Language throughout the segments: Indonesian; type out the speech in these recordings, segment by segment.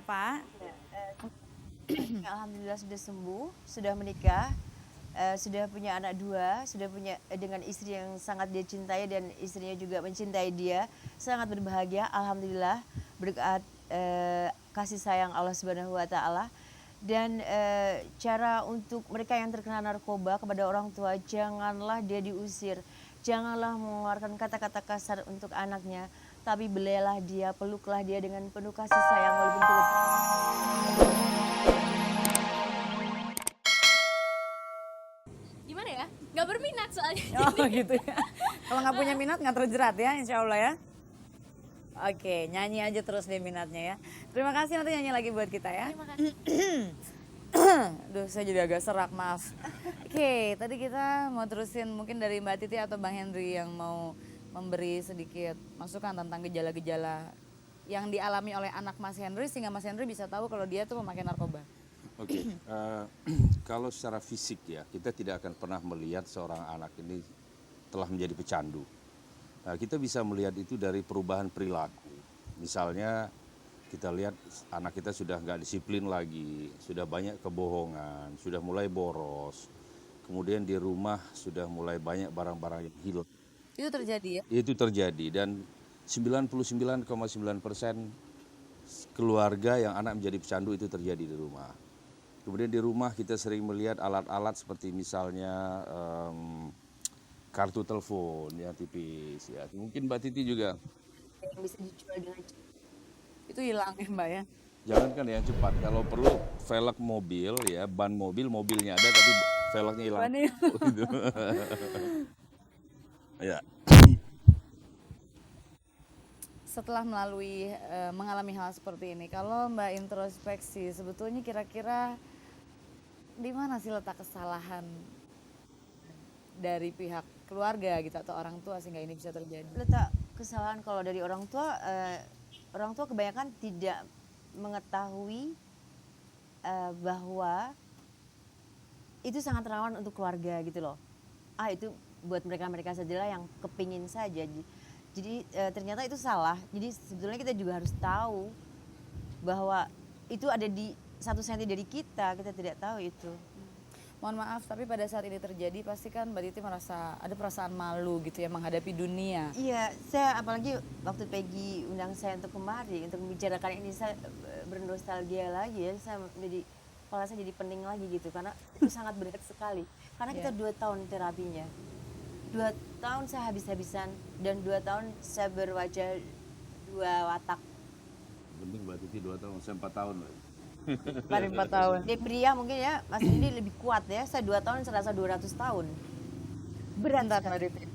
Pak? Alhamdulillah sudah sembuh, sudah menikah, sudah punya anak 2, sudah punya dengan istri yang sangat dia cintai dan istrinya juga mencintai dia, sangat berbahagia. Alhamdulillah berkat kasih sayang Allah Subhanahu Wa Taala. Dan cara untuk mereka yang terkena narkoba kepada orang tua, janganlah dia diusir, janganlah mengeluarkan kata-kata kasar untuk anaknya, tapi belalah dia, peluklah dia dengan penuh kasih sayang walaupun tidak. Gimana ya? Gak berminat soalnya. Oh gitu ya. Kalau nggak punya minat nggak terjerat ya, insya Allah ya. Oke, nyanyi aja terus deh minatnya ya. Terima kasih, nanti nyanyi lagi buat kita ya. Terima kasih. Duh, saya jadi agak serak, maaf. Oke, tadi kita mau terusin mungkin dari Mbak Titi atau Bang Henry yang mau memberi sedikit masukan tentang gejala-gejala yang dialami oleh anak Mas Henry sehingga Mas Henry bisa tahu kalau dia tuh memakai narkoba. Oke, kalau secara fisik ya, kita tidak akan pernah melihat seorang anak ini telah menjadi pecandu. Nah, kita bisa melihat itu dari perubahan perilaku. Misalnya kita lihat anak kita sudah nggak disiplin lagi, sudah banyak kebohongan, sudah mulai boros. Kemudian di rumah sudah mulai banyak barang-barang yang hilang. Itu terjadi ya? Itu terjadi dan 99,9% keluarga yang anak menjadi pecandu itu terjadi di rumah. Kemudian di rumah kita sering melihat alat-alat seperti misalnya kartu telepon yang tipis ya. Mungkin Mbak Titi juga Yang bisa dijual dengan cepat. Itu hilang ya Mbak ya? jangankan yang cepat, kalau perlu velg mobil ya, ban mobil, mobilnya ada tapi velgnya hilang. Bannya Gitu. Ya. Setelah mengalami hal seperti ini, kalau Mbak introspeksi, sebetulnya kira-kira di mana sih letak kesalahan dari pihak keluarga gitu atau orang tua sehingga ini bisa terjadi? Letak kesalahan kalau dari orang tua kebanyakan tidak mengetahui bahwa itu sangat rawan untuk keluarga gitu loh. Itu buat mereka sajalah yang kepingin saja. Jadi ternyata itu salah. Jadi sebetulnya kita juga harus tahu bahwa itu ada di 1 senti dari kita tidak tahu itu. Mohon maaf, tapi pada saat ini terjadi pasti kan Mbak Titi merasa ada perasaan malu gitu ya menghadapi dunia. Iya, saya apalagi waktu Peggy undang saya untuk kemari untuk membicarakan ini, saya bernostalgia lagi ya, kepala saya jadi pening lagi gitu karena itu sangat berat sekali. Karena kita 2 tahun terapinya, 2 tahun saya habis-habisan dan 2 tahun saya berwajah 2 watak. Penting Mbak Titi 2 tahun, saya 4 tahun. Paling 4 tahun. Dia pria mungkin ya, Mas ini lebih kuat ya, saya 2 tahun serasa 200 tahun. Berat Bentar, sekali. Mbak Titi.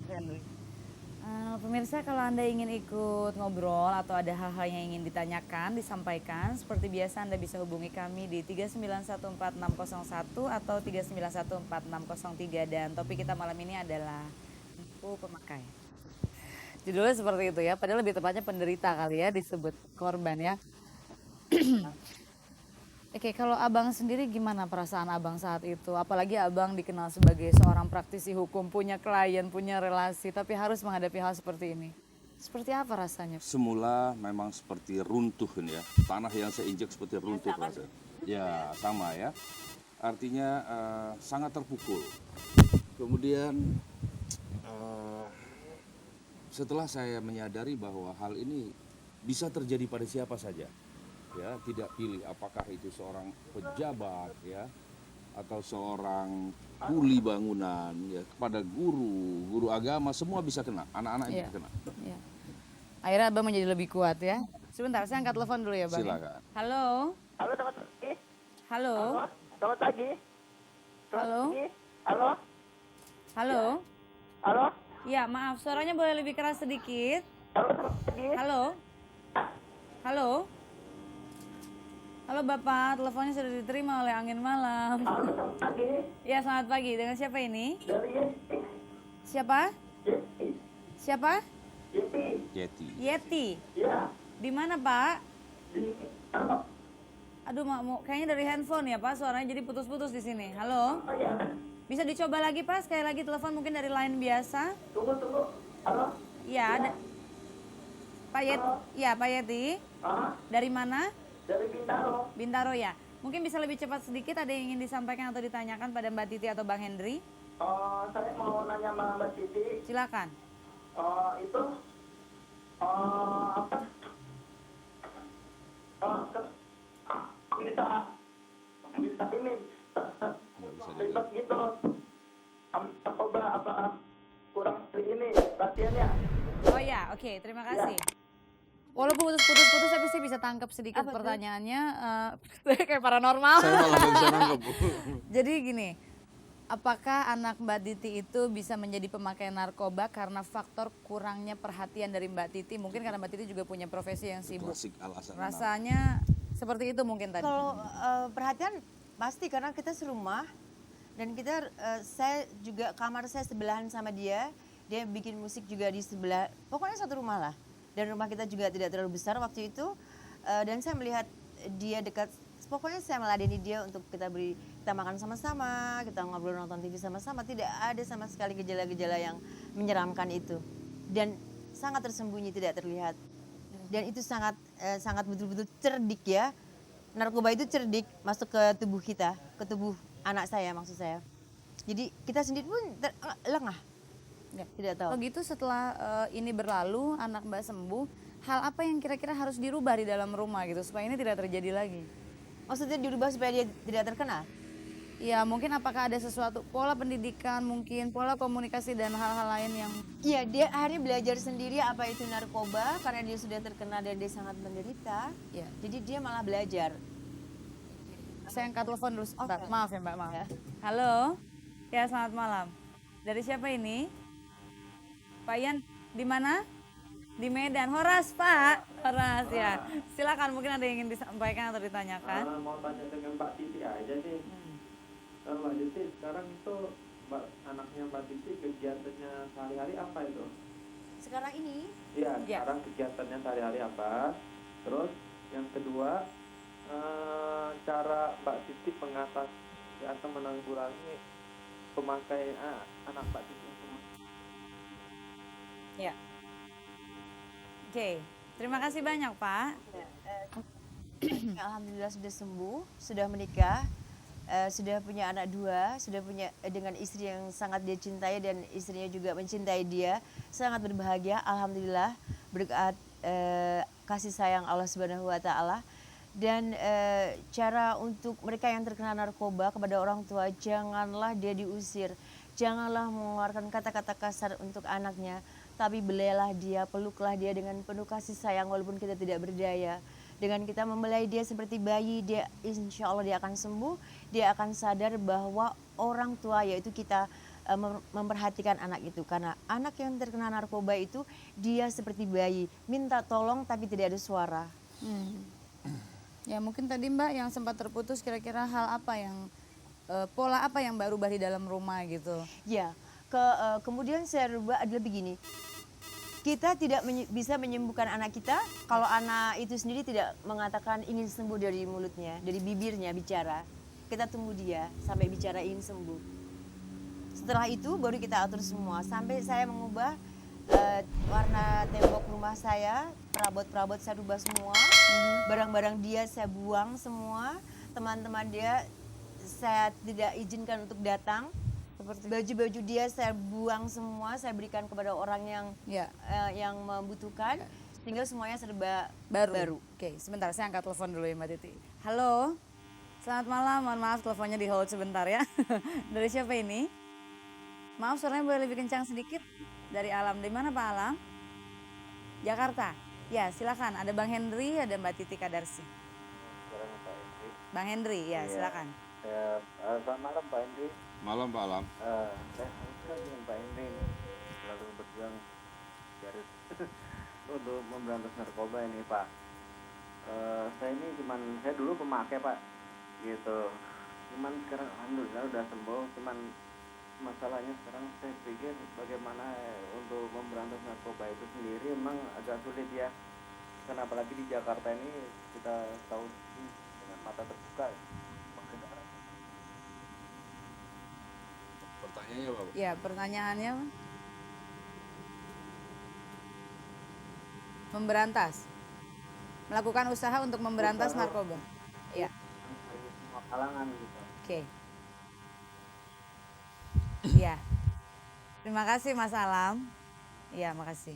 Pemirsa, kalau Anda ingin ikut ngobrol atau ada hal-hal yang ingin ditanyakan, disampaikan, seperti biasa Anda bisa hubungi kami di 3914601 atau 3914603, dan topik kita malam ini adalah nipu pemakai. Judulnya seperti itu ya, padahal lebih tepatnya penderita kali ya disebut korban ya. Oke, kalau Abang sendiri gimana perasaan Abang saat itu? Apalagi Abang dikenal sebagai seorang praktisi hukum, punya klien, punya relasi, tapi harus menghadapi hal seperti ini. Seperti apa rasanya? Semula memang seperti runtuh ini ya, tanah yang saya injak seperti runtuh rasanya. Ya sama ya, artinya sangat terpukul. Kemudian setelah saya menyadari bahwa hal ini bisa terjadi pada siapa saja, ya tidak pilih apakah itu seorang pejabat ya atau seorang kuli bangunan ya, kepada guru agama, semua bisa kena, anak-anak bisa kena. Ya. Akhirnya Abang menjadi lebih kuat ya. Sebentar, saya angkat telepon dulu ya Bang. Silakan. Halo. Halo, selamat pagi. Halo. Selamat pagi. Halo. Halo. Halo. Halo. Ya, maaf, suaranya boleh lebih keras sedikit. Halo, selamat pagi. Halo. Halo. Halo Bapak, teleponnya sudah diterima oleh Angin Malam. Halo, selamat pagi. Ya, selamat pagi. Dengan siapa ini? Dari Siapa? Siapa? Yeti. Yeti. ya, Di mana, Pak? di Aduh, kayaknya dari handphone ya, Pak. Suaranya jadi putus-putus di sini. Halo? Bisa dicoba lagi, Pak? Sekali lagi telepon mungkin dari line biasa. tunggu. Halo. Ya, ada. Pak Yeti. Ya, Pak Yeti. Dari mana? Dari Bintaro. Bintaro ya. Mungkin bisa lebih cepat sedikit, ada yang ingin disampaikan atau ditanyakan pada Mbak Titi atau Bang Henry? Saya mau nanya sama Mbak Titi. Silakan. Itu apa? Bisa bisa ini Nggak bisa ribet gitu. Coba apa kurang dari ini latihannya? Oh ya, oke, terima kasih. Walaupun putus-putus tapi saya bisa tangkap sedikit Apa tuh? pertanyaannya. Kayak paranormal. Saya malah nggak bisa nangkep, Bu. Jadi gini, apakah anak Mbak Titi itu bisa menjadi pemakai narkoba karena faktor kurangnya perhatian dari Mbak Titi? Mungkin karena Mbak Titi juga punya profesi yang sibuk. Klasik alasan anak. Rasanya seperti itu mungkin tadi. Kalau perhatian pasti karena kita serumah dan kita saya juga kamar saya sebelahan sama dia bikin musik juga di sebelah, pokoknya satu rumah lah. Dan rumah kita juga tidak terlalu besar waktu itu, dan saya melihat dia dekat, pokoknya saya meladeni dia untuk kita makan sama-sama, kita ngobrol nonton TV sama-sama, tidak ada sama sekali gejala-gejala yang menyeramkan itu, dan sangat tersembunyi, tidak terlihat. Dan itu sangat sangat betul-betul cerdik ya. Narkoba itu cerdik masuk ke tubuh kita, ke tubuh anak saya maksud saya. Jadi kita sendiri pun lengah, Ya. tidak tahu. Kalau gitu setelah ini berlalu, anak Mbak sembuh, hal apa yang kira-kira harus dirubah di dalam rumah gitu supaya ini tidak terjadi lagi? Maksudnya dirubah supaya dia tidak terkena? Ya mungkin apakah ada sesuatu pola pendidikan, mungkin pola komunikasi dan hal-hal lain yang Iya, dia akhirnya belajar sendiri apa itu narkoba karena dia sudah terkena dan dia sangat menderita. ya. Jadi dia malah belajar. Saya angkat telepon dulu sebentar. Oke. Maaf ya Mbak, maaf. Ya. Halo. Ya, selamat malam. Dari siapa ini? Pak Yan, di mana? Di Medan. Horas, Pak. Horas ya. Silakan, mungkin ada yang ingin disampaikan atau ditanyakan. Mau tanya dengan Mbak Titi aja sih. Mbak Titi sekarang itu anaknya Mbak Titi kegiatannya sehari-hari apa itu? Sekarang ini Iya, Ya. sekarang kegiatannya sehari-hari apa? Terus yang kedua, cara Mbak Titi mengatasi atau menanggulangi pemakai anak Mbak Titi. Ya. Oke, terima kasih banyak, Pak. alhamdulillah sudah sembuh, sudah menikah, sudah punya anak 2, sudah punya dengan istri yang sangat dia cintai dan istrinya juga mencintai dia, sangat berbahagia, alhamdulillah berkat kasih sayang Allah Subhanahu wa taala. Dan cara untuk mereka yang terkena narkoba kepada orang tua, janganlah dia diusir, janganlah mengeluarkan kata-kata kasar untuk anaknya, tapi belailah dia, peluklah dia dengan penuh kasih sayang walaupun kita tidak berdaya. Dengan kita membelai dia seperti bayi, dia insya Allah dia akan sembuh, dia akan sadar bahwa orang tua yaitu kita memperhatikan anak itu. Karena anak yang terkena narkoba itu dia seperti bayi, minta tolong tapi tidak ada suara. Ya, mungkin tadi Mbak yang sempat terputus kira-kira hal apa yang pola apa yang Mbak rubah di dalam rumah gitu. Ya, kemudian saya rubah adalah begini. Kita tidak bisa menyembuhkan anak kita kalau anak itu sendiri tidak mengatakan ingin sembuh dari mulutnya, dari bibirnya bicara. Kita tunggu dia sampai bicara ingin sembuh. Setelah itu baru kita atur semua. Sampai saya mengubah warna tembok rumah saya, perabot-perabot saya rubah semua. Barang-barang dia saya buang semua. Teman-teman dia saya tidak izinkan untuk datang. Baju-baju dia saya buang semua, saya berikan kepada orang yang Ya. yang membutuhkan, tinggal semuanya serba Baru. Oke, sebentar saya angkat telepon dulu ya Mbak Titi. Halo. Selamat malam, mohon maaf teleponnya di hold sebentar ya. Dari siapa ini? Maaf suaranya boleh lebih kencang sedikit. Dari Alam, di mana Pak Alam? Jakarta. Ya, silakan. Ada Bang Henry, ada Mbak Titi Kadarsi. Sekarang Pak Henry. Bang Henry, ya silakan. Selamat malam Pak Henry. Malam Pak Alam. Saya suka dengan Pak Henry ini selalu berjuang garis untuk memberantas narkoba ini Pak. Saya dulu pemakai Pak, gitu. Cuman sekarang alhamdulillah udah sembuh. Cuman masalahnya sekarang saya pikir bagaimana untuk memberantas narkoba itu sendiri memang agak sulit ya. Karena apalagi di Jakarta ini kita tahu dengan mata terbuka. Pertanyaannya apa, Pak? Ya, pertanyaannya memberantas. melakukan usaha untuk memberantas narkoba. Ya, dari semua kalangan gitu. oke. Ya. Terima kasih Mas Alam. Iya, makasih.